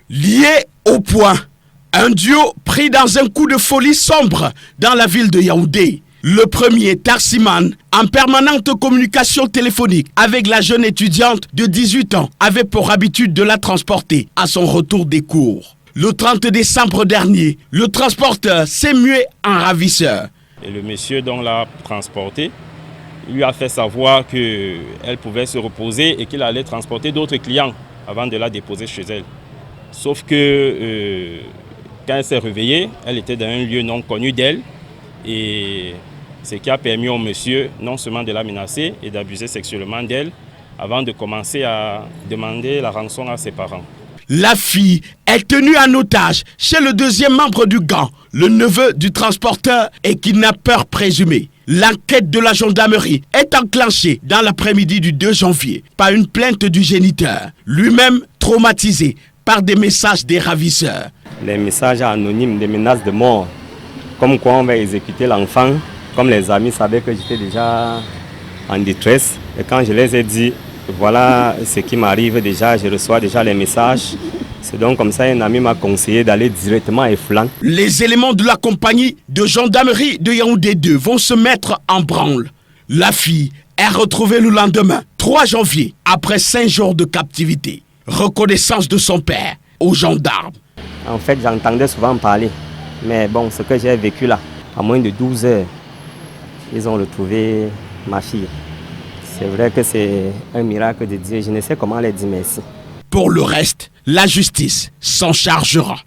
Lié au point, un duo pris dans un coup de folie sombre dans la ville de Yaoundé. Le premier, Tarsiman, en permanente communication téléphonique avec la jeune étudiante de 18 ans, avait pour habitude de la transporter à son retour des cours. Le 30 décembre dernier, le transporteur s'est mué en ravisseur. Et le monsieur dont l'a transporté lui a fait savoir qu'elle pouvait se reposer et qu'il allait transporter d'autres clients avant de la déposer chez elle. Sauf que quand elle s'est réveillée, elle était dans un lieu non connu d'elle. Et ce qui a permis au monsieur non seulement de la menacer et d'abuser sexuellement d'elle avant de commencer à demander la rançon à ses parents. La fille est tenue en otage chez le deuxième membre du gang, le neveu du transporteur et kidnappeur présumé. L'enquête de la gendarmerie est enclenchée dans l'après-midi du 2 janvier par une plainte du géniteur, lui-même traumatisé par des messages des ravisseurs. Les messages anonymes, des menaces de mort, comme quoi on va exécuter l'enfant. Comme les amis savaient que j'étais déjà en détresse, et quand je les ai dit, voilà ce qui m'arrive déjà, je reçois déjà les messages. C'est donc comme ça un ami m'a conseillé d'aller directement à Efflan. Les éléments de la compagnie de gendarmerie de Yaoundé 2 vont se mettre en branle. La fille est retrouvée le lendemain, 3 janvier, après 5 jours de captivité. Reconnaissance de son père aux gendarmes. En fait, j'entendais souvent parler, mais bon, ce que j'ai vécu là, à moins de 12 heures, ils ont retrouvé ma fille. C'est vrai que c'est un miracle de Dieu. Je ne sais comment leur dire merci. Pour le reste, la justice s'en chargera.